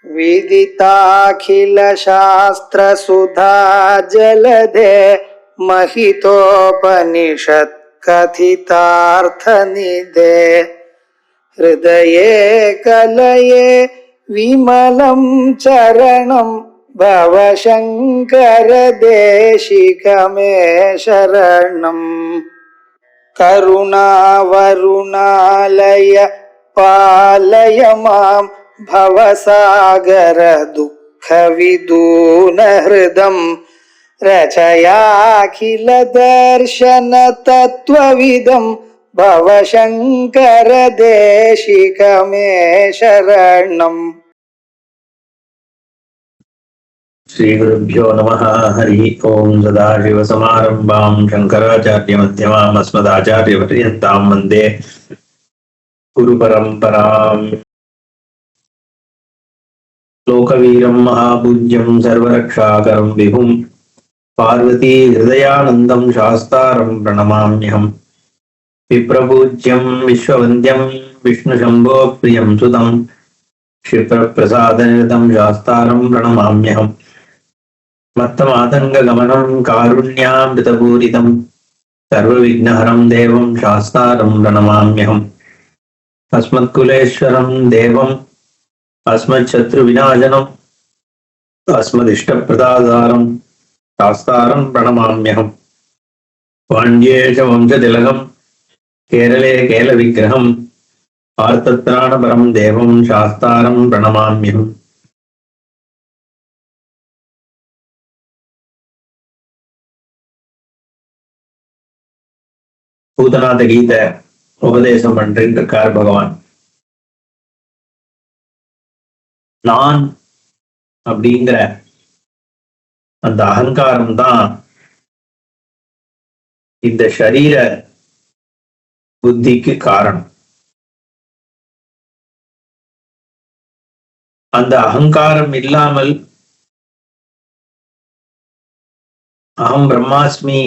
विदिताखिलशास्त्रसुधा जलधे महितोपनिषत् कथितार्थनिधे हृदये कलये विमलं चरणं भवशङ्कर देशिकमे शरणम् करुणावरुणालय पालय मां भवसागर दुःखविदून हृदं रचयाखिल दर्शन तत्त्वविदं भवशङ्कर देशिकमे शरणम्। श्रीगुरुभ्यो नमः। हरि ओं। सदाशिवसमारम्भां शङ्कराचार्यमध्यमाम् अस्मदाचार्यपर्यन्तां वन्दे गुरुपरम्पराम्। लोकवीरं महापूज्यं सर्वरक्षाकरं विभुं पार्वती हृदयानन्दं शास्तारं प्रणमाम्यहम्। विप्रपूज्यं विश्ववन्द्यं विष्णुशम्भो प्रियं सुतं क्षिप्रप्रसादनिरतं शास्तारं प्रणमाम्यहम्। मत्तमातङ्गगमनं कारुण्यामृतपूरितं सर्वविघ्नहरं देवं शास्तारं प्रणमाम्यहम्। अस्मत्कुलेश्वरं देवम् अस्मच्छत्रुविनाशनम् अस्मदिष्टप्रदातारं शास्तारं प्रणमाम्यहम्। पाण्ड्ये च वंशतिलकं केरले केलविग्रहम् आर्तत्राणपरं देवं शास्तारं प्रणमाम्यहम्। பூதநாத கீதை உபதேசம் பண்றேன் இருக்கார் பகவான். நான் அப்படிங்கிற அந்த அகங்காரம் தான் இந்த சரீர புத்திக்கு காரணம். அந்த அகங்காரம் இல்லாமல் அகம் பிரம்மாஸ்மி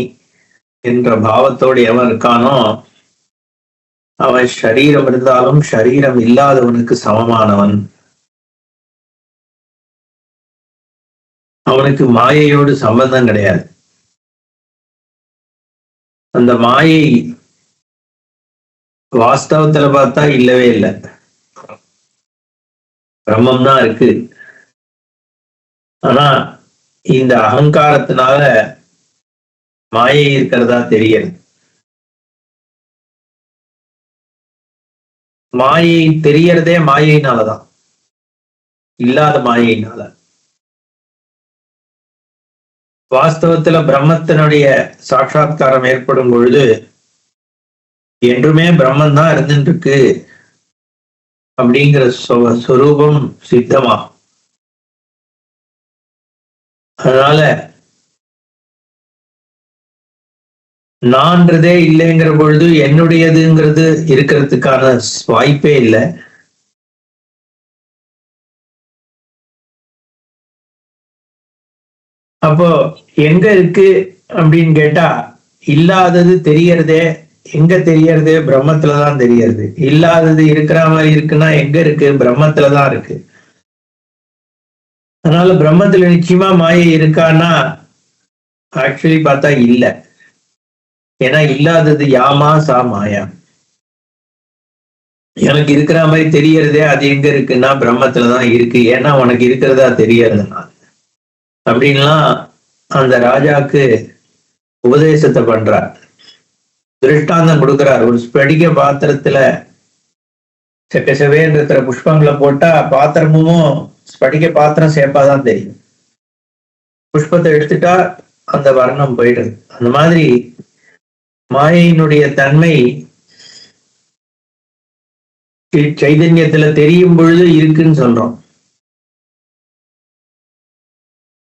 என்ற பாவத்தோடு எவன் இருக்கானோ அவன் ஷரீரம் இருந்தாலும் ஷரீரம் இல்லாதவனுக்கு சமமானவன். அவனுக்கு மாயையோடு சம்பந்தம் கிடையாது. அந்த மாயை வாஸ்தவத்துல பார்த்தா இல்லவே இல்லை, பிரம்மம் தான் இருக்கு. ஆனா இந்த அகங்காரத்தினால மாயை இருக்கிறதா தெரியல. மாயை தெரியறதே மாயையினாலதான், இல்லாத மாயையினால. வாஸ்தவத்துல பிரம்மத்தினுடைய சாட்சா்காரம் ஏற்படும் பொழுது என்றுமே பிரம்மன் தான் இருந்துட்டு இருக்கு அப்படிங்கிற சொரூபம் சித்தமா. அதனால நான்றதே இல்லைங்கிற பொழுது என்னுடையதுங்கிறது இருக்கிறதுக்கான வாய்ப்பே இல்லை. அப்போ எங்க இருக்கு அப்படின்னு கேட்டா இல்லாதது தெரியறதே. எங்க தெரியறது? பிரம்மத்துலதான் தெரியறது. இல்லாதது இருக்கிற மாதிரி இருக்குன்னா எங்க இருக்கு? பிரம்மத்துலதான் இருக்கு. அதனால பிரம்மத்துல நிச்சயமா மாயை இருக்கான்னா ஆக்சுவலி பார்த்தா இல்லை. ஏன்னா இல்லாதது யாமா சா மாயா. எனக்கு இருக்கிற மாதிரி தெரியறதே அது எங்க இருக்குன்னா பிரம்மத்துலதான் இருக்கு. ஏன்னா உனக்கு இருக்கிறதா தெரியறதுனால அப்படின்லாம் அந்த ராஜாக்கு உபதேசத்தை பண்றார், திருஷ்டாந்தம் கொடுக்கிறார். ஒரு ஸ்படிக பாத்திரத்துல செக்கச்சவேன்னு இருக்கிற புஷ்பங்களை போட்டா பாத்திரமும் ஸ்படிக பாத்திரம் சேப்பாதான் தெரியும். புஷ்பத்தை எடுத்துட்டா அந்த வர்ணம் போயிடுது. அந்த மாதிரி மாயையினுடைய தன்மை சைதன்யத்துல தெரியும் பொழுது இருக்குன்னு சொல்றோம்.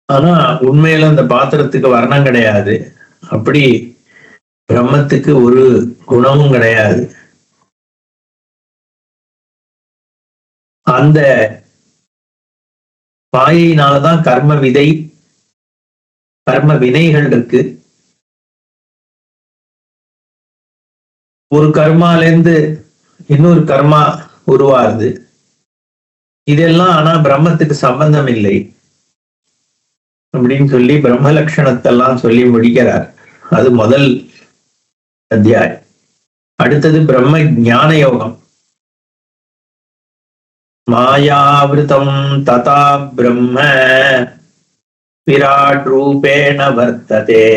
ஆனா உண்மையில அந்த பாத்திரத்துக்கு வர்ணம் கிடையாது. அப்படி பிரம்மத்துக்கு ஒரு குணமும் கிடையாது. அந்த மாயையினாலதான் கர்ம விதை, கர்ம வினைகள் இருக்கு. ஒரு கர்மாலேருந்து இன்னொரு கர்மா உருவாருது. இதெல்லாம் ஆனா பிரம்மத்துக்கு சம்பந்தம் இல்லை அப்படின்னு சொல்லி பிரம்ம லட்சணத்தெல்லாம் சொல்லி முடிக்கிறார். அது முதல் அத்தியாயம். அடுத்தது பிரம்ம ஞான யோகம். மாயாவிருதம் ததா பிரம்ம விராட் ரூபேண வர்த்ததே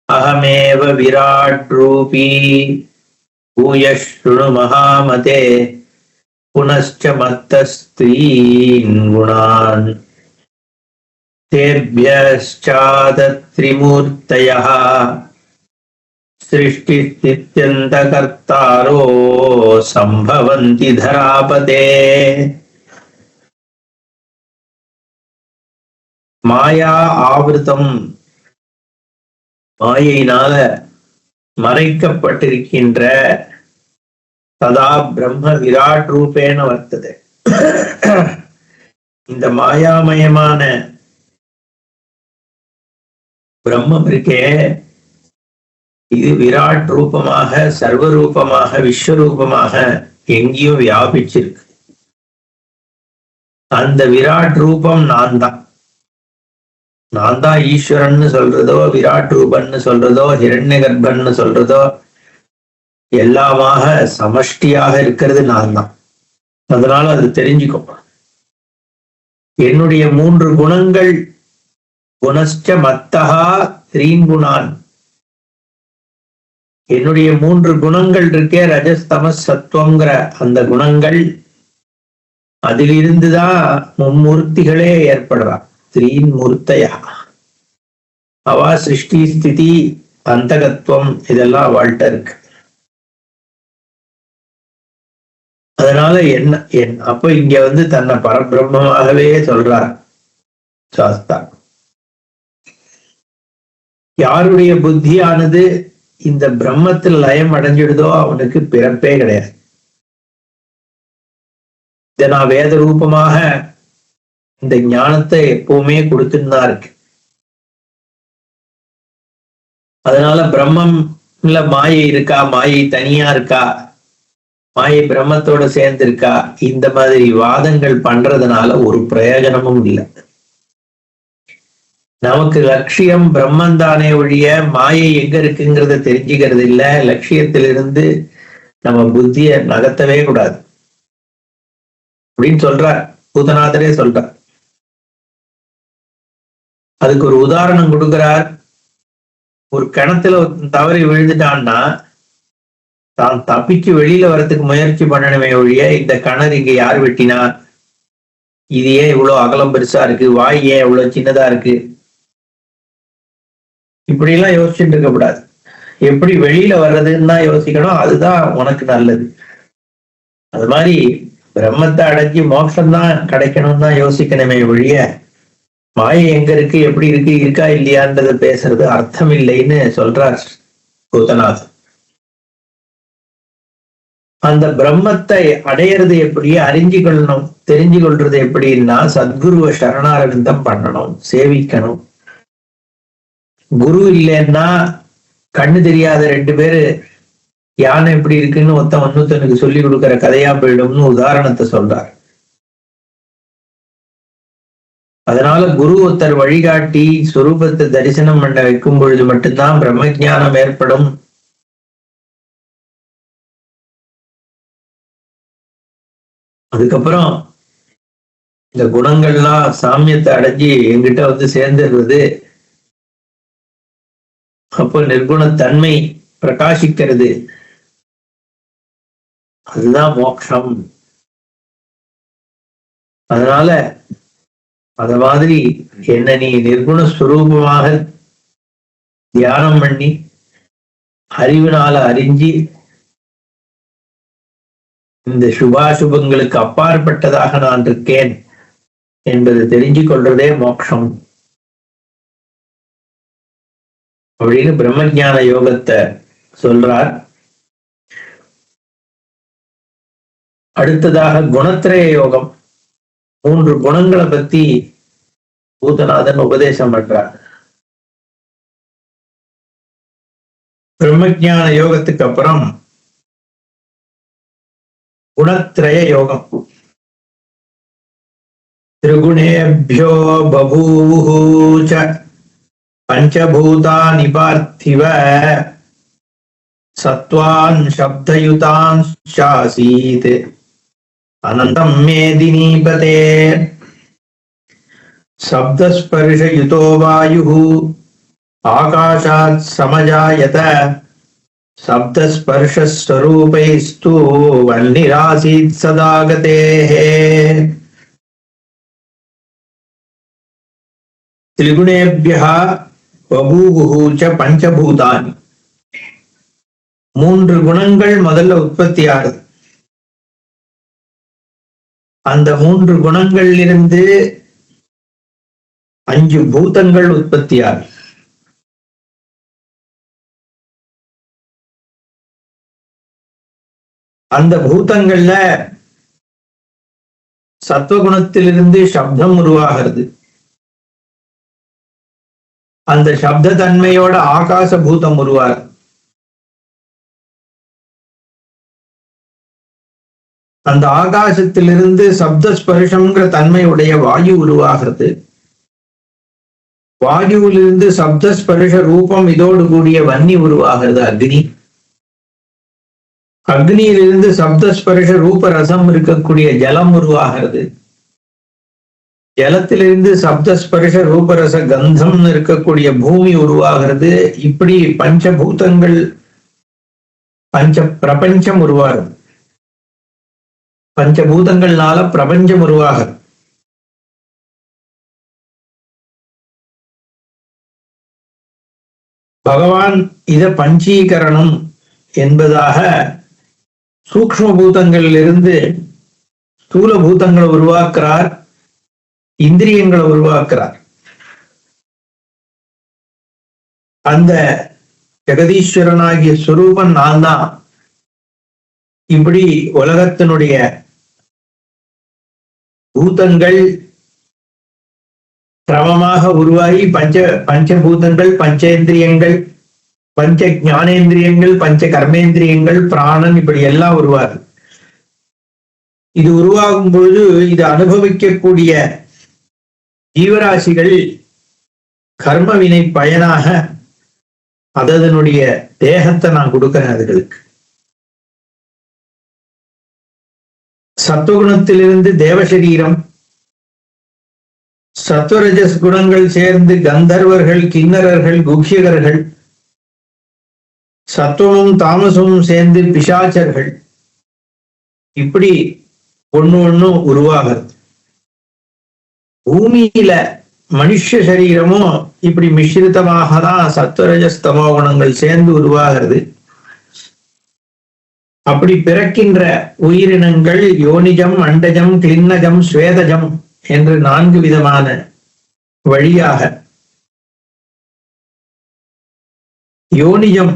அகமேவ விராட் ரூபி பூயஸ்ருணு மகாமதே புனश्च மத்தஸ்த்ரீன் குணான் தேப்யश्चादत्रिमूर्तयः सृष्टिस्थित्यन्तकर्तारो सम्भवन्ति धरापते. மாயா ஆவிருத்தம், மாயையினால மறைக்கப்பட்டிருக்கின்ற சதா பிரம்ம விராட் ரூபேன வர்த்தது. இந்த மாயாமயமான பிரம்மம் இருக்கே, இது விராட் ரூபமாக, சர்வரூபமாக, விஸ்வரூபமாக எங்கேயும் வியாபிச்சிருக்கு. அந்த விராட் ரூபம் நான் தான். நான் தான் ஈஸ்வரன் சொல்றதோ, விராட் ரூபன்னு சொல்றதோ, ஹிரண்ய கர்ப்பன்னு சொல்றதோ, எல்லாமாக சமஷ்டியாக இருக்கிறது நான் தான். அதனால அது தெரிஞ்சுக்கோ. என்னுடைய 3 குணங்கள், குணஸ்ட மத்தகா த்ரீங்குணான், என்னுடைய 3 குணங்கள் இருக்கே, ரஜஸ் தமஸ் சத்துவங்கிற அந்த குணங்கள், அதிலிருந்துதான் மும்மூர்த்திகளே ஏற்படுறா. த்ரீன் மூர்த்தையா, அவா சிருஷ்டி ஸ்திதி அந்தகத்துவம் இதெல்லாம் அவள்கிட்ட இருக்கு. அதனால என்ன அப்ப இங்க தன்னை பரபிரம்மமாகவே சொல்றார் சாஸ்தா. யாருடைய புத்தியானது இந்த பிரம்மத்தில் லயம் அடைஞ்சிடுதோ அவனுக்கு பிறப்பே கிடையாது. இதை நான் வேத ரூபமாக இந்த ஞானத்தை எப்பவுமே கொடுத்துன்னு தான் இருக்கு. அதனால பிரம்மம்ல மாயை இருக்கா, மாயை தனியா இருக்கா, மாயை பிரம்மத்தோட சேர்ந்து இருக்கா, இந்த மாதிரி வாதங்கள் பண்றதுனால ஒரு பிரயோஜனமும் இல்லை. நமக்கு லட்சியம் பிரம்மன் தானே ஒழிய மாயை எங்க இருக்குங்கிறத தெரிஞ்சுக்கிறது இல்ல. லட்சியத்திலிருந்து நம்ம புத்திய நகர்த்தவே கூடாது அப்படின்னு சொல்றார் பூதநாதரே சொல்றார். அதுக்கு ஒரு உதாரணம் கொடுக்கிறார். ஒரு கிணத்துல தவறி விழுந்துட்டான்னா தான் தப்பிச்சு வெளியில வர்றதுக்கு முயற்சி பண்ணணுமே ஒழிய, இந்த கிணறு இங்க யார் வெட்டினா, இது ஏன் இவ்வளவு அகலம் பெருசா இருக்கு, வாய் ஏன் இவ்வளவு சின்னதா இருக்கு, இப்படி எல்லாம் யோசிச்சுட்டு இருக்க கூடாது. எப்படி வெளியில வர்றதுன்னு தான் யோசிக்கணும். அதுதான் உனக்கு நல்லது. அது மாதிரி பிரம்மத்தை அடைஞ்சி மோட்சம்தான் கிடைக்கணும்னு தான் யோசிக்கணுமே ஒழிய, மாயை எங்க இருக்கு, எப்படி இருக்கு, இருக்கா இல்லையான்றத பேசுறது அர்த்தம் இல்லைன்னு சொல்றார் பூதநாதன். அந்த பிரம்மத்தை அடையிறது எப்படி, அறிஞ்சு கொள்ளணும், தெரிஞ்சு கொள்றது எப்படின்னா சத்குருவை சரணாரவிந்தம் பண்ணணும், சேவிக்கணும். குரு இல்லைன்னா கண்ணு தெரியாத 2 பேரு யானை எப்படி இருக்குன்னு ஒருத்தனுக்கு சொல்லி கொடுக்கிற கதையா போயிடும்னு உதாரணத்தை சொல்றார். அதனால குரு ஒருத்தர் வழிகாட்டி சுரூபத்தை தரிசனம் பண்ண வைக்கும் பொழுது மட்டும்தான் பிரம்ம ஞானம் ஏற்படும். அதுக்கப்புறம் இந்த குணங்கள்லாம் சாமியத்தை அடைஞ்சி என்கிட்ட சேர்ந்துடுறது. அப்போ நிர்குணத்தன்மை பிரகாசிக்கிறது. அதுதான் மோட்சம். அதனால அத மாதிரி என்ன நீ நிர்குண ஸ்வரூபமாக தியானம் பண்ணி அறிவினால அறிஞ்சி இந்த சுபாசுபங்களுக்கு அப்பாற்பட்டதாக நான் இருக்கேன் என்பது தெரிஞ்சு கொள்றதே மோட்சம் அப்படின்னு பிரம்மஞான யோகத்தை சொல்றார். அடுத்ததாக குணத்திரய யோகம். 3 குணங்களை பத்தி பூதநாதன் உபதேசம் பண்றார். பிரம்மஞான யோகத்துக்கு அப்புறம் குணத்திரய யோகம். त्रिगुणेभ्यो बभूवुः च पञ्चभूतानि पार्थिव सत्त्वान् शब्दयुतांश्चासीत् अनन्तं मेदिनीपते शब्दस्पर्शयुतो वायुः आकाशात् समजायत शब्दस्पर्शस्वरूपैस्तु वह्निरासीत् सदा गतेः त्रिगुणेभ्यः बभूवुः च பஞ்சபூதானி. 3 குணங்கள் முதல்ல உற்பத்தி ஆகுது. அந்த 3 குணங்களிலிருந்து 5 பூதங்கள் உற்பத்தி ஆகுது. அந்த பூதங்கள்ல சத்துவகுணத்திலிருந்து சப்தம் உருவாகிறது. அந்த சப்த தன்மையோட ஆகாச பூதம் உருவாகுது. அந்த ஆகாசத்திலிருந்து சப்த ஸ்பர்ஷம்ங்கிற தன்மையுடைய வாயு உருவாகிறது. வாயுவிலிருந்து சப்த ஸ்பர்ஷ ரூபம் இதோடு கூடிய வன்னி உருவாகிறது, அக்னி. அக்னியிலிருந்து சப்த ஸ்பர்ஷ ரூப ரசம் இருக்கக்கூடிய ஜலம் உருவாகிறது. ஜலத்திலிருந்து சப்த ஸ்பர்ஷ ரூபரச கந்தம் இருக்கக்கூடிய பூமி உருவாகிறது. இப்படி பஞ்சபூதங்கள் பிரபஞ்சம் உருவாகுது. பஞ்சபூதங்கள்னால பிரபஞ்சம் உருவாகுது. பகவான் இத பஞ்சீகரணம் என்பதாக சூக்ஷ்ம பூதங்களிலிருந்து ஸ்தூல பூதங்களை உருவாக்குறார், இந்திரியங்களை உருவாக்குறார். அந்த ஜெகதீஸ்வரனாகிய ஸ்வரூபன் நான் தான். இப்படி உலகத்தினுடைய பூதங்கள் கிரமமாக உருவாகி பஞ்சபூதங்கள், பஞ்சேந்திரியங்கள், பஞ்ச ஞானேந்திரியங்கள், பஞ்ச கர்மேந்திரியங்கள், பிராணன், இப்படி எல்லாம் உருவாகுது. இது உருவாகும் பொழுது இது அனுபவிக்கக்கூடிய ஜீவராசிகள் கர்மவினை பயனாக அதனுடைய தேகத்தை நான் கொடுக்கிறேன் அதுகளுக்கு. சத்துவகுணத்திலிருந்து தேவசரீரம், சத்வரஜஸ் குணங்கள் சேர்ந்து கந்தர்வர்கள், கிண்ணறர்கள், குஹ்யகர்கள், சத்துவமும் தாமசமும் சேர்ந்து பிசாச்சர்கள், இப்படி ஒண்ணு உருவாகிறது. பூமியில மனுஷ சரீரமும் இப்படி மிஸ்ரிதமாக தான் சத்வரஜஸ்தமோ குணங்கள் சேர்ந்து உருவாகிறது. அப்படி பிறக்கின்ற உயிரினங்கள் யோனிஜம், அண்டஜம், கிளின்னஜம், ஸ்வேதஜம் என்று 4 விதமான வழியாக. யோனிஜம்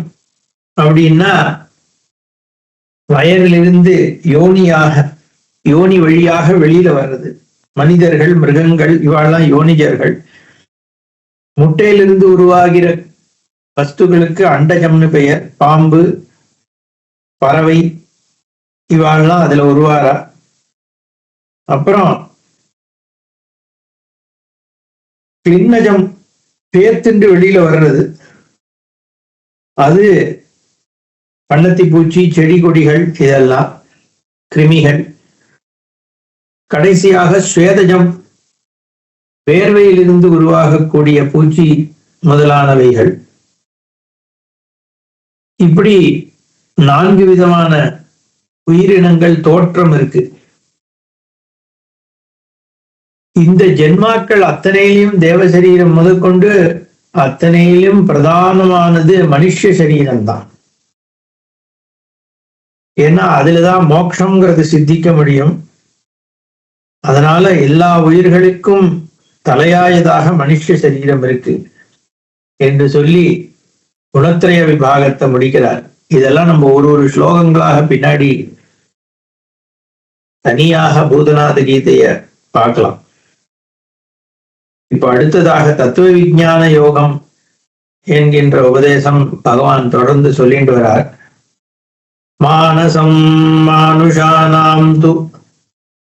அப்படின்னா வயரிலிருந்து யோனி வழியாக வெளியில வர்றது. மனிதர்கள், மிருகங்கள், இவாள்லாம் யோனிஜர்கள். முட்டையிலிருந்து உருவாகிற வஸ்துகளுக்கு அண்டஜம்னு பெயர். பாம்பு, பறவை, இவாள்லாம் அதுல உருவாரா. அப்புறம் கிளின்னஜம் பேர்த்துண்டு வெளியில வர்றது. அது பள்ளத்தி பூச்சி, செடி கொடிகள், இதெல்லாம் கிருமிகள். கடைசியாக ஸ்வேதஜம் வேர்வையிலிருந்து உருவாகக்கூடிய பூச்சி முதலானவைகள். இப்படி 4 விதமான உயிரினங்கள் தோற்றம் இருக்கு. இந்த ஜென்மாக்கள் அத்தனையிலும் தேவசரீரம் முதற்கொண்டு அத்தனையிலும் பிரதானமானது மனுஷ சரீரம்தான். ஏன்னா அதுலதான் மோட்சம்ங்கிறது சித்திக்க முடியும். அதனால எல்லா உயிர்களுக்கும் தலையாயதாக மனுஷ சரீரம் இருக்கு என்று சொல்லி குணத்திரய விபாகத்தை முடிக்கிறார். இதெல்லாம் நம்ம ஒரு ஸ்லோகங்களாக பின்னாடி தனியாக பூதநாத கீதைய பார்க்கலாம். இப்ப அடுத்ததாக தத்துவ விஞ்ஞான யோகம் என்கின்ற உபதேசம் பகவான் தொடர்ந்து சொல்லிட்டு வரார். மானசம் மானுஷானாம் து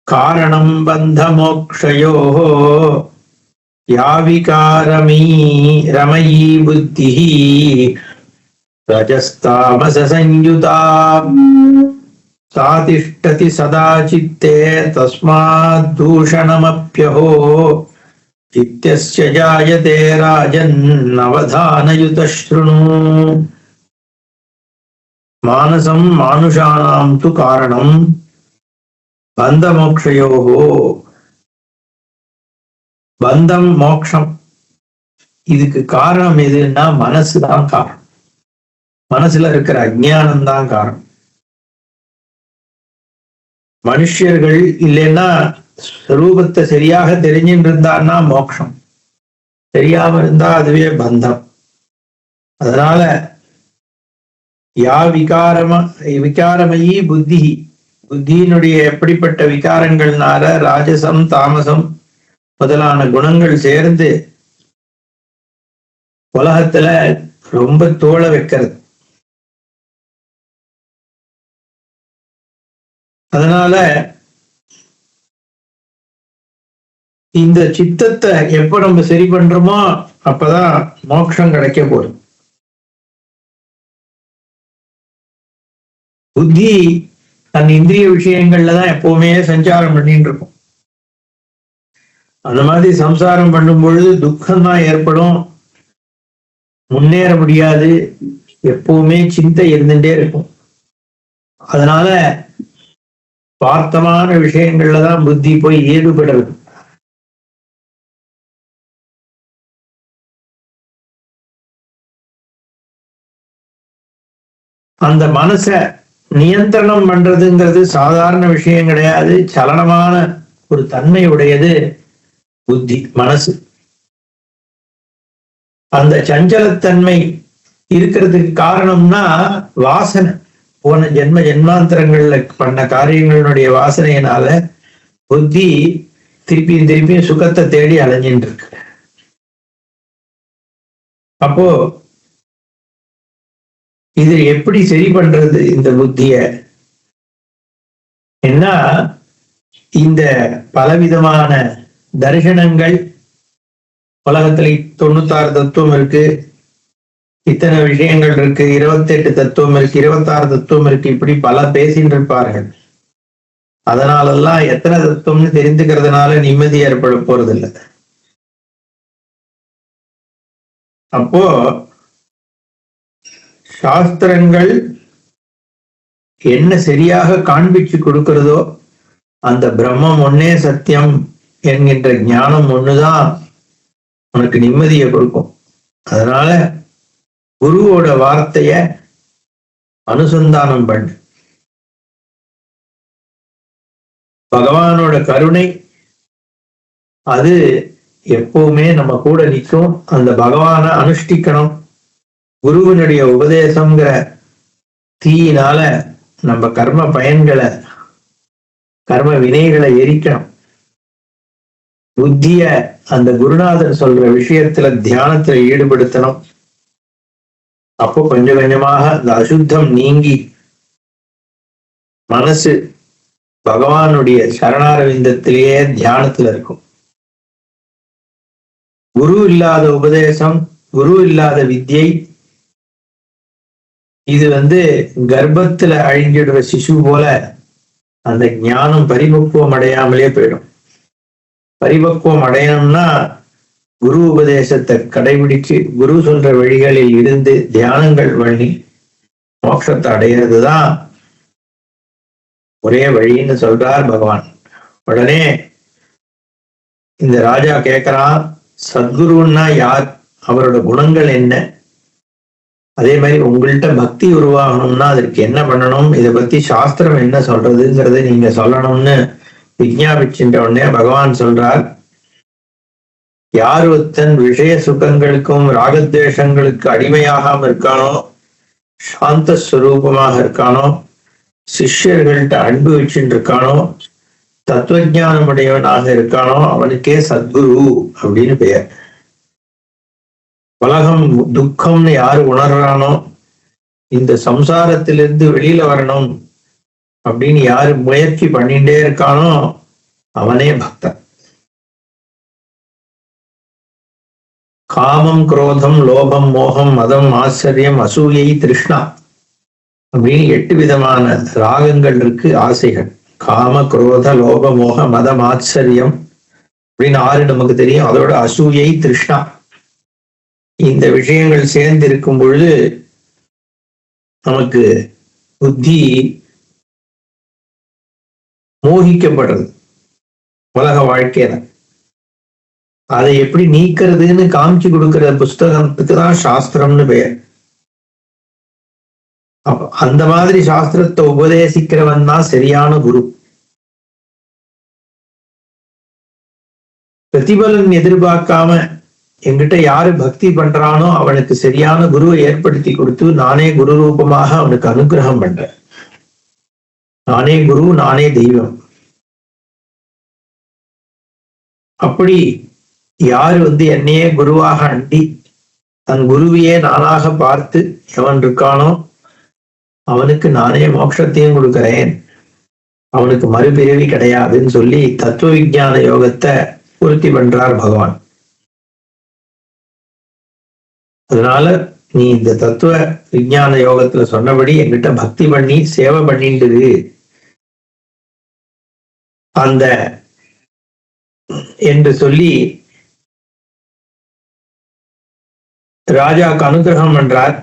காரணம் பந்த மோக்ஷயோ யாவிகாரமீ ரமயீ புத்தி ரஜஸ்தாமச சஞ்யுதா சாதிஷ்டதி சதா சித்தே தஸ்மாத் தூஷணமப்யஹோ சித்யஸ்ய ஜாயதே ராஜன் அவதானயுதः ஷ்ருணு. மானசம் மானுஷானாம் து காரணம் பந்த மோக்ஷயோஹோ. பந்தம் மோக்ஷம் இதுக்கு காரணம் எதுன்னா மனசுதான் காரணம். மனசுல இருக்கிற அஜ்ஞானம் தான் காரணம். மனுஷர்கள் இல்லைன்னா ரூபத்தை சரியாக தெரிஞ்சுட்டு இருந்தான்னா மோட்சம், தெரியாம இருந்தா அதுவே பந்தம். அதனால யா விகாரமயி புத்தி, புத்தியினுடைய எப்படிப்பட்ட விகாரங்கள்னால ராஜசம் தாமசம் முதலான குணங்கள் சேர்ந்து உலகத்துல ரொம்ப தோழ வைக்கிறது. அதனால இந்த சித்தத்தை எப்ப நம்ம சரி பண்றோமோ அப்பதான் மோட்சம் கிடைக்க போகுது. புத்தி தன் இந்திரிய விஷயங்கள்ல தான் எப்பவுமே சஞ்சாரம் பண்ணிட்டு இருக்கும். அந்த மாதிரி சம்சாரம் பண்ணும் பொழுது துக்கம் தான் ஏற்படும், முன்னேற முடியாது, எப்பவுமே சிந்தை இருந்துட்டே இருக்கும். அதனால பார்த்தமான விஷயங்கள்ல தான் புத்தி போய் ஈடுபடுறது. அந்த மனச நியந்திரணம் பண்றதுங்கிறது சாதாரண விஷயம் கிடையாது. சலனமான ஒரு தன்மை உடையது புத்தி, மனசு. அந்த சஞ்சலத்தன்மை இருக்கிறதுக்கு காரணம்னா வாசனை. போன ஜென்மாந்தரங்கள்ல பண்ண காரியங்களுடைய வாசனையினால புத்தி திருப்பியும் சுகத்தை தேடி அலைஞ்சிட்டு இருக்கு. அப்போ இது எப்படி சரி பண்றது இந்த புத்திய? என்ன இந்த பலவிதமான தரிசனங்கள் உலகத்துல 96 தத்துவம் இருக்கு, இத்தனை விஷயங்கள் இருக்கு, 28 தத்துவம் இருக்கு, 26 தத்துவம் இருக்கு, இப்படி பல பேசிட்டு இருப்பார்கள். அதனாலெல்லாம் எத்தனை தத்துவம்னு தெரிஞ்சுக்கிறதுனால நிம்மதி ஏற்பட போறது இல்லை. அப்போ சாஸ்திரங்கள் என்ன சரியாக காண்பிச்சு கொடுக்கிறதோ அந்த பிரம்மம் ஒன்னே சத்தியம் என்கின்ற ஞானம் ஒண்ணுதான் உனக்கு நிம்மதியை கொடுக்கும். அதனால குருவோட வார்த்தைய அனுசந்தானம் பண்ணு. பகவானோட கருணை அது எப்பவுமே நம்ம கூட நிற்கும். அந்த பகவானை அனுஷ்டிக்கணும். குருவினுடைய உபதேசம்ங்கிற தீயினால நம்ம கர்ம பயன்களை, கர்ம வினைகளை எரிக்கணும். புத்திய அந்த குருநாதர் சொல்ற விஷயத்துல தியானத்துல ஈடுபடுத்தணும். அப்போ கொஞ்சம் கொஞ்சமாக அந்த அசுத்தம் நீங்கி மனசு பகவானுடைய சரணாரவிந்தத்திலேயே தியானத்துல இருக்கும். குரு இல்லாத உபதேசம், குரு இல்லாத வித்யை, இது கர்ப்பத்துல அழிஞ்சிடுற சிசு போல அந்த ஞானம் பரிபக்குவம் அடையாமலே போயிடும். பரிபக்குவம் அடையணும்னா குரு உபதேசத்தை கடைபிடிச்சு குரு சொல்ற வழிகளில் இருந்து தியானங்கள் பண்ணி மோட்சத்தை அடையிறதுதான் ஒரே வழின்னு சொல்றார் பகவான். உடனே இந்த ராஜா கேட்கிறான், சத்குருன்னா யார், அவரோட குணங்கள் என்ன, அதே மாதிரி உங்கள்கிட்ட பக்தி உருவாகணும்னா அதற்கு என்ன பண்ணணும், இதை பத்தி சாஸ்திரம் என்ன சொல்றதுங்கிறத நீங்க சொல்லணும்னு விஞ்ஞாபிச்சுட்ட உடனே பகவான் சொல்றார், யார் ஒருத்தன் விஷய சுகங்களுக்கும் ராகத்வேஷங்களுக்கு அடிமையாகாம இருக்கானோ, சாந்த ஸ்வரூபமாக இருக்கானோ, சிஷ்யர்கள்ட்ட அன்பு வச்சுட்டு இருக்கானோ, தத்துவஞானம் உடையவனாக இருக்கானோ, அவனுக்கே சத்குரு அப்படின்னு பெயர். உலகம் துக்கம்னு யாரு உணர்றானோ, இந்த சம்சாரத்திலிருந்து வெளியில வரணும் அப்படின்னு யாரு முயற்சி பண்ணிட்டே இருக்கானோ, அவனே பக்தன். காமம், குரோதம், லோபம், மோகம், மதம், ஆச்சரியம், அசூயை, திருஷ்ணா அப்படின்னு 8 விதமான ராகங்கள் இருக்கு, ஆசைகள். காம, குரோத, லோப, மோக, மதம், ஆச்சரியம் அப்படின்னு 6 நமக்கு தெரியும். அதோட அசூயை, திருஷ்ணா, இந்த விஷயங்கள் சேர்ந்து இருக்கும் பொழுது நமக்கு புத்தி மோகிக்கப்படுறது உலக வாழ்க்கையில. அதை எப்படி நீக்கிறதுன்னு காமிச்சு கொடுக்கிற புஸ்தகத்துக்கு தான் சாஸ்திரம்னு பெயர். அந்த மாதிரி சாஸ்திரத்தை உபதேசிக்கிறவன் தான் சரியான குரு. பிரதிபலன் எதிர்பார்க்காம என்கிட்ட யாரு பக்தி பண்றானோ அவனுக்கு சரியான குருவை ஏற்படுத்தி கொடுத்து நானே குரு ரூபமாக அவனுக்கு அனுகிரகம் பண்றேன். நானே குரு, நானே தெய்வம். அப்படி யாரு என்னையே குருவாக அண்டி தன் குருவையே நானாக பார்த்து எவன் இருக்கானோ அவனுக்கு நானே மோட்சத்தையும் கொடுக்கிறேன், அவனுக்கு மறுபிறவி கிடையாதுன்னு சொல்லி தத்துவ விஞ்ஞான யோகத்தை பூர்த்தி பண்றார் பகவான். அதனால நீ இந்த தத்துவ விஞ்ஞான யோகத்துல சொன்னபடி என்கிட்ட பக்தி பண்ணி சேவை பண்ணிட்டு அந்த என்று சொல்லி ராஜாவுக்கு அனுகிரகம் பண்றார்.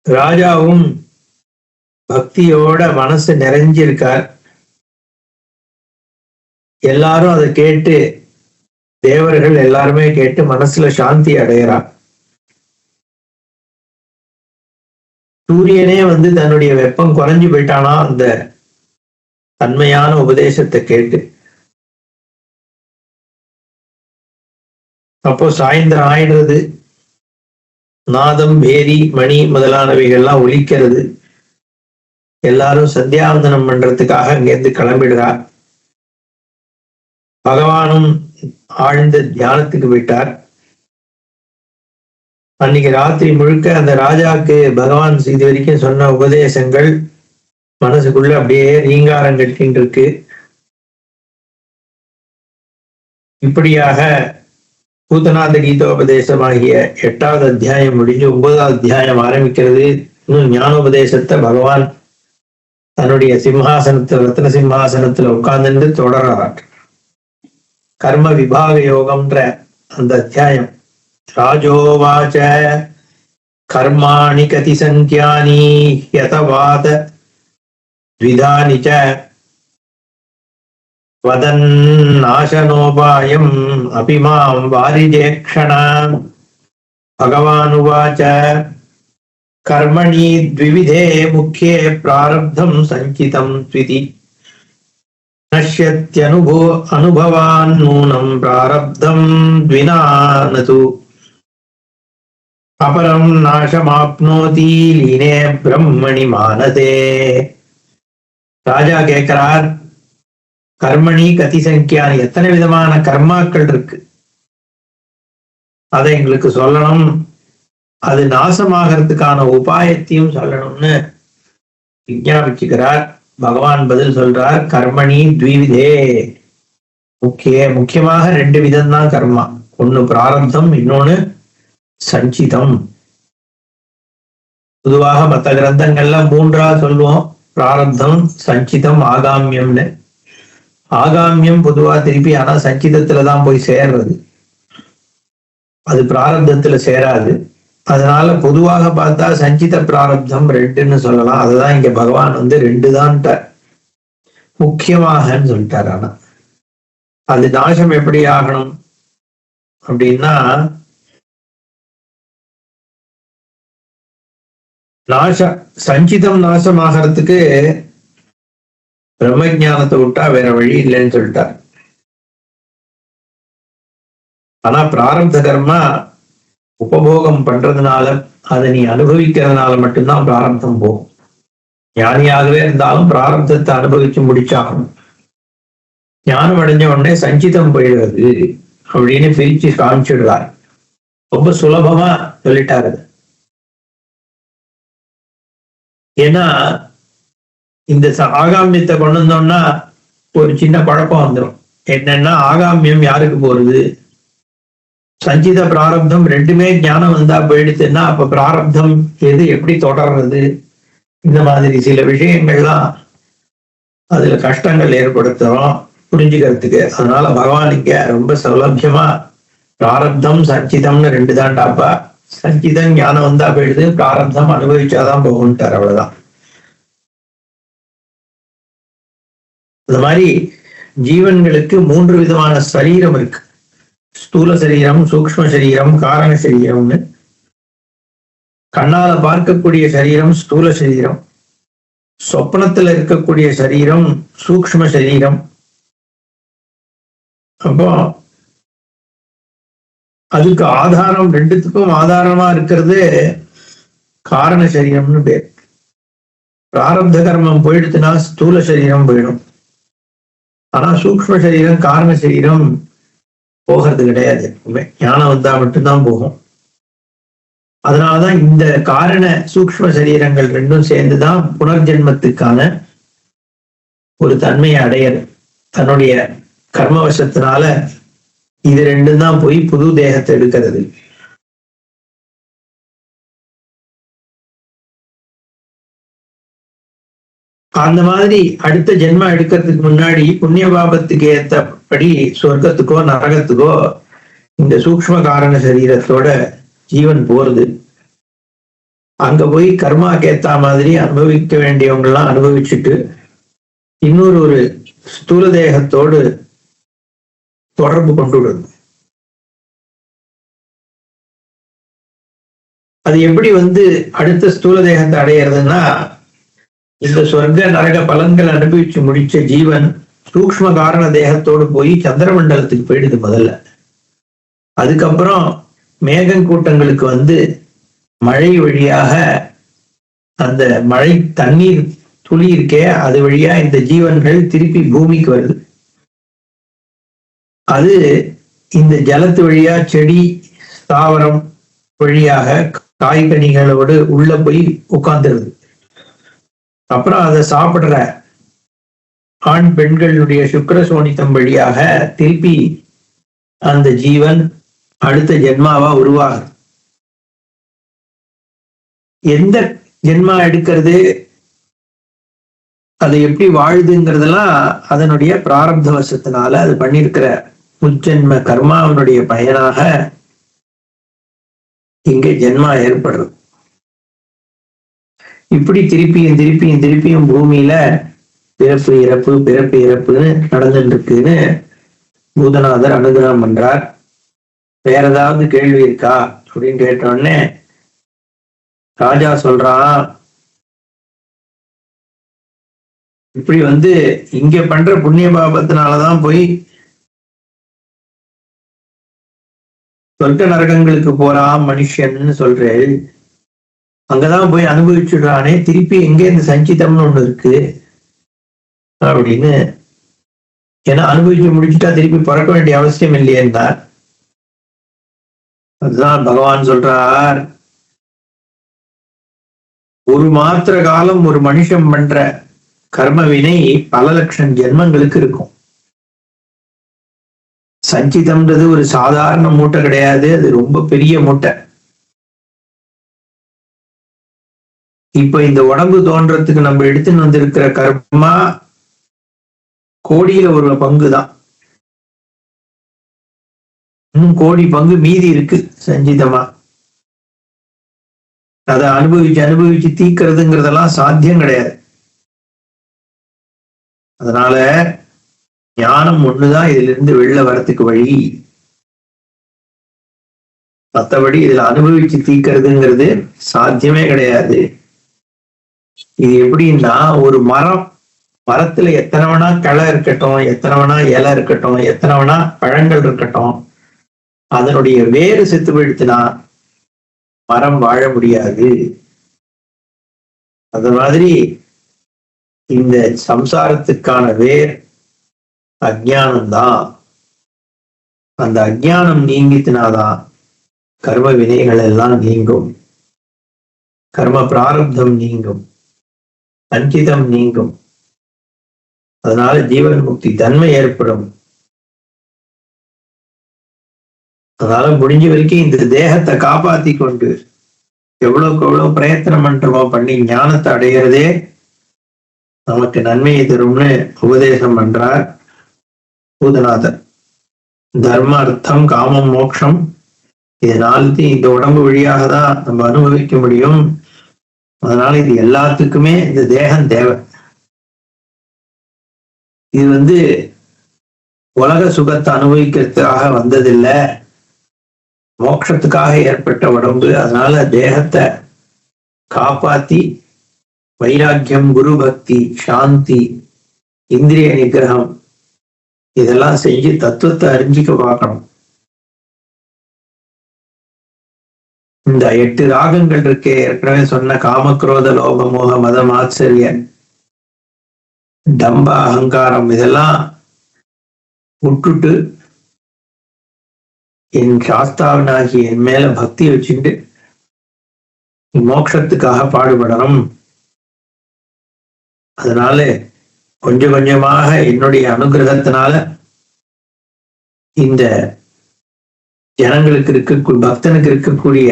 ராஜாவும் பக்தியோட மனசு நிறைஞ்சிருக்கார். எல்லாரும் அதை கேட்டு, தேவர்கள் எல்லாருமே கேட்டு மனசுல சாந்தி அடைகிறார். சூரியனே தன்னுடைய வெப்பம் குறைஞ்சு போயிட்டானா அந்த தன்மையான உபதேசத்தை கேட்டு. அப்போ சாயந்தரம் ஆயிடுறது, நாதம், பேரி, மணி முதலானவைகள்லாம் ஒலிக்கிறது. எல்லாரும் சந்தியாவந்தனம் பண்றதுக்காக அங்கிருந்து கிளம்பிடுறார். பகவானும் ஆழ்ந்த தியானத்துக்கு போயிட்டார். அன்னைக்கு ராத்திரி முழுக்க அந்த ராஜாவுக்கு பகவான் இது வரைக்கும் சொன்ன உபதேசங்கள் மனசுக்குள்ள அப்படியே ரீங்காரம் கட்டின்னு இருக்கு. இப்படியாக பூதநாத கீதோபதேசமாகிய 8வது அத்தியாயம் முடிஞ்சு 9வது அத்தியாயம் ஆரம்பிக்கிறது. இன்னும் ஞானோபதேசத்தை பகவான் தன்னுடைய சிம்ஹாசனத்துல, ரத்ன சிம்ஹாசனத்துல உட்கார்ந்து தொடர்றார். கர்ம விபாக யோகம்ன்ற அந்த அத்தியாயம். ராஜோவாச்ச கர்மாணி கதி சங்கியானி யதவாத த்விதானி ச வதன்னாசனோபாயம் அபிமாம் வாரிஜேக்ஷணா. பகவானுவாச்ச கர்மணி த்விவிதே முக்கியே பிராரப்தம் சஞ்சிதம் த்விதி நஷ்யத்யனுபவான் நூனம் பிராரப்தம் த்வினானது அபரம் நாசமாப்னோதி லீனே பிரம்மணி மானதே. ராஜா கேட்கிறார், கர்மணி கதி சங்கியானி, எத்தனை விதமான கர்மாக்கள் இருக்கு, அதை எங்களுக்கு சொல்லணும், அது நாசமாகறதுக்கான உபாயத்தையும் சொல்லணும்னு விஞ்ஞாபிச்சுக்கிறார். பகவான் பதில் சொல்றார், கர்மணி த்விவிதே முக்கியமாக 2 விதம்தான் கர்மா. ஒண்ணு பிராரப்தம், இன்னொன்னு சஞ்சிதம். பொதுவாக மற்ற கிரந்தங்கள்ல 3ஆ சொல்லுவோம், பிராரப்தம், சஞ்சிதம், ஆகாமியம்னு. ஆகாமியம் பொதுவா திருப்பி ஆனா சஞ்சிதத்துலதான் போய் சேர்றது, அது பிராரப்தத்துல சேராது. அதனால பொதுவாக பார்த்தா சஞ்சித பிராரப்தம் 2ன்னு சொல்லலாம். அதுதான் இங்க பகவான் 2 தான் முக்கியமாகன்னு சொல்லிட்டார். ஆனா அது நாசம் எப்படி ஆகணும் அப்படின்னா, சஞ்சிதம் நாசமாகறதுக்கு பிரம்மஞானத்தை விட்டா வேற வழி இல்லைன்னு சொல்லிட்டார். ஆனா பிராரப்த கர்மா உபபோகம் பண்றதுனால, அதை நீ அனுபவிக்கிறதுனால மட்டும்தான் பிராரப்தம் போகும். ஞானியாகவே இருந்தாலும் பிராரப்தத்தை அனுபவிச்சு முடிச்சாகணும். ஞானம் அடைஞ்ச உடனே சஞ்சிதம் போயிடுறது அப்படின்னு பிரிச்சு காமிச்சிடுறார். ரொம்ப சுலபமா சொல்லிட்டாரு. ஏன்னா இந்த ஆகாமியத்தை கொண்டு வந்தோம்னா ஒரு சின்ன குழப்பம் வந்துடும். என்னன்னா ஆகாமியம் யாருக்கு போறது, சஞ்சித பிராரப்தம் ரெண்டுமே ஞானம் வந்தா போயிடுச்சுன்னா அப்ப பிராரப்தம் எது எப்படி தொடர்றது, இந்த மாதிரி சில விஷயங்கள்லாம் அதுல கஷ்டங்கள் ஏற்படுத்துறோம் புரிஞ்சுக்கிறதுக்கு. அதனால பகவான் இங்க ரொம்ப சௌலபியமா பிராரப்தம் சஞ்சிதம்னு ரெண்டு தான்டாப்பா, சஞ்சிதம் ஞானம் வந்தா போயிடுது, பிராரப்தம் அனுபவிச்சாதான் போகும்ட்டார். அவ்வளவுதான். இந்த மாதிரி ஜீவன்களுக்கு 3 விதமான சரீரம் இருக்கு. ஸ்தூல சரீரம், சூக்ஷ்ம சரீரம், காரண சரீரம்னு. கண்ணால பார்க்கக்கூடிய சரீரம் ஸ்தூல சரீரம், சொப்னத்துல இருக்கக்கூடிய சரீரம் சூக்ஷ்ம சரீரம். அப்போ அதுக்கு ஆதாரம், ரெண்டுத்துக்கும் ஆதாரமா இருக்கிறது காரண சரீரம்னு பேர். பிராரப்த கர்மம் போயிடுச்சுன்னா ஸ்தூல சரீரம் போயிடும். ஆனா சூக்ஷ்ம சரீரம் காரண சரீரம் போகிறது கிடையாது. ஞானம் வந்தா மட்டும்தான் போகும். அதனாலதான் இந்த காரண சூக்ஷ்ம சரீரங்கள் ரெண்டும் சேர்ந்துதான் புனர்ஜென்மத்துக்கான ஒரு தன்மையை அடையது. தன்னுடைய கர்மவசத்தினால இது ரெண்டும் தான் போய் புது தேகத்தை எடுக்கிறது. அந்த மாதிரி அடுத்த ஜென்மம் எடுக்கிறதுக்கு முன்னாடி புண்ணிய பாபத்துக்கு ஏற்றபடி சொர்க்கத்துக்கோ நரகத்துக்கோ இந்த சூக்ஷ்ம காரண சரீரத்தோட ஜீவன் போறது. அங்க போய் கர்மாக்கு ஏத்த மாதிரி அனுபவிக்க வேண்டியவங்க எல்லாம் அனுபவிச்சுட்டு இன்னொரு ஸ்தூல தேகத்தோடு தொடர்பு கொண்டு விடுறது. அது எப்படி அடுத்த ஸ்தூல தேகத்தை அடையிறதுன்னா, இந்த சொர்க்க நரக பலன்கள் அனுபவிச்சு முடிச்ச ஜீவன் சூக்ஷ்ம காரண தேகத்தோடு போய் சந்திரமண்டலத்துக்கு போயிடுது முதல்ல. அதுக்கப்புறம் மேகங்கூட்டங்களுக்கு மழை வழியாக அந்த மழை தண்ணீர் துளி இருக்கே அது வழியா இந்த ஜீவன்கள் திருப்பி பூமிக்கு வருது. அது இந்த ஜலத்து வழியா செடி தாவரம் வழியாக காய்கனிகளோடு உள்ள போய் உட்கார்ந்துருது. அப்புறம் அதை சாப்பிடுற ஆண் பெண்களுடைய சுக்கிர சோனித்தம் வழியாக திருப்பி அந்த ஜீவன் அடுத்த ஜென்மாவா உருவாகுது. எந்த ஜென்மா எடுக்கிறது, அது எப்படி வாழுதுங்கிறதெல்லாம் அதனுடைய பிராரப்த வசத்தினால அது பண்ணிருக்கிற முஜென்ம கர்மாவனுடைய பயனாக இங்கே ஜென்மா ஏற்படுறது. இப்படி திருப்பியும் திருப்பியும் திருப்பியும் பூமியில பிறப்பு இறப்பு பிறப்பு இறப்புன்னு நடந்துட்டு இருக்குன்னு பூதநாதர் அனுகிரகம் பண்றார். வேற ஏதாவது கேள்வி இருக்கா அப்படின்னு கேட்டோடனே ராஜா சொல்றான், இப்படி இங்க பண்ற புண்ணிய பாபத்தினாலதான் போய் சொர்க்க நரகங்களுக்கு போறான் மனுஷன்னு சொல்றேன். அங்கதான் போய் அனுபவிச்சுடுறானே, திருப்பி எங்க இந்த சஞ்சிதம்னு ஒண்ணு இருக்கு அப்படின்னு. ஏன்னா அனுபவிச்சு முடிச்சுட்டா திருப்பி பிறக்க வேண்டிய அவசியம் இல்லையேன்னார். அதுதான் பகவான் சொல்றார், ஒரு மாத்திர காலம் ஒரு மனுஷன் பண்ற கர்ம வினை பல லட்சம் ஜென்மங்களுக்கு இருக்கும். சஞ்சிதம்ன்றது ஒரு சாதாரண மூட்டை கிடையாது, அது ரொம்ப பெரிய மூட்டை. இப்ப இந்த உடம்பு தோன்றதுக்கு நம்ம எடுத்துன்னு வந்திருக்கிற கர்மா கோடியில ஒரு பங்கு தான். இன்னும் கோடி பங்கு மீதி இருக்கு சஞ்சிதமா. அதை அனுபவிச்சு அனுபவிச்சு தீக்கிறதுங்கிறதெல்லாம் சாத்தியம் கிடையாது. அதனால ஞானம் ஒண்ணுதான் இதுல இருந்து வெளில வரத்துக்கு வழி. மற்றபடி இதுல அனுபவிச்சு தீக்கிறதுங்கிறது சாத்தியமே கிடையாது. இது எப்படின்னா, ஒரு மரத்துல எத்தனை வேணா களை இருக்கட்டும், எத்தனை வேணா இலை இருக்கட்டும், எத்தனை வேணா பழங்கள் இருக்கட்டும், அதனுடைய வேறு செத்து போயிடுச்சுன்னா மரம் வாழ முடியாது. அது மாதிரி இந்த சம்சாரத்துக்கான வேர் அஜ்ஞானம்தான். அந்த அஜ்ஞானம் நீங்கித்தினாதான் கர்ம வினைகள் எல்லாம் நீங்கும், கர்ம பிராரப்தம் நீங்கும், சஞ்சிதம் நீங்கும். அதனால ஜீவன் முக்தி தன்மை ஏற்படும். அதனால முடிஞ்ச வரைக்கும் இந்த தேகத்தை காப்பாத்தி கொண்டு எவ்வளவுக்கு எவ்வளவு பிரயத்தனம் பண்றோமோ பண்ணி ஞானத்தை அடைகிறதே நமக்கு நன்மையை தரும்னு உபதேசம் பண்றார் பூதநாதர். தர்ம அர்த்தம் காமம் மோட்சம் இதனால இந்த உடம்பு வழியாக தான் நம்ம அனுபவிக்க முடியும். அதனால இது எல்லாத்துக்குமே இந்த தேகம் தேவை. இது உலக சுகத்தை அனுபவிக்கிறதுக்காக வந்ததில்லை, மோட்சத்துக்காக ஏற்பட்ட உடம்பு. அதனால தேகத்தை காப்பாத்தி வைராக்கியம், குரு பக்தி, சாந்தி, இந்திரிய நிகிரகம் இதெல்லாம் செஞ்சு தத்துவத்தை அறிஞ்சிக்க பார்க்கணும். இந்த 8 ராகங்கள் இருக்கே, ஏற்கனவே சொன்ன காமக்ரோத லோப மோக மதம் ஆச்சரிய டம்ப அகங்காரம் இதெல்லாம் விட்டுட்டு என் சாஸ்தாவனாகி என் மேல பக்தி வச்சுட்டு மோட்சத்துக்காக பாடுபடணும். அதனால கொஞ்சம் கொஞ்சமாக என்னுடைய அனுகிரகத்தினால இந்த ஜனங்களுக்கு பக்தனுக்கு இருக்கக்கூடிய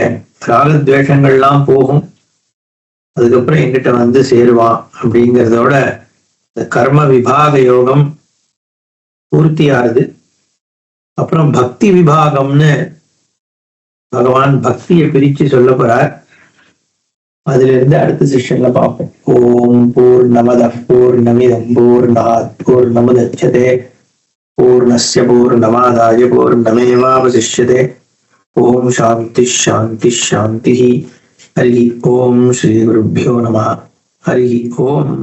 ராகத்வேஷங்கள்லாம் போகும். அதுக்கப்புறம் என்கிட்ட சேருவான். அப்படிங்கிறதோட இந்த கர்ம விபாக யோகம் பூர்த்தியாகுது. அப்புறம் பக்தி விபாகம்னு பகவான் பக்தியை பிரிச்சு சொல்ல போறார். அதுல இருந்து அடுத்த செஷன்ல பார்ப்போம். ஓம் பூர்ணமத பூர்ணமிதம் பூர்ணாத் பூர்ணமுதச்யதே பூர்ணஸ்ய பூர்ணமாதாய பூர்ணமேவாவசிஷ்யதே. ஓம் சாந்தி சாந்தி சாந்தி. ஹரி ஓம் ஸ்ரீ குருभ्यो நமः. ஹரி ஓம்.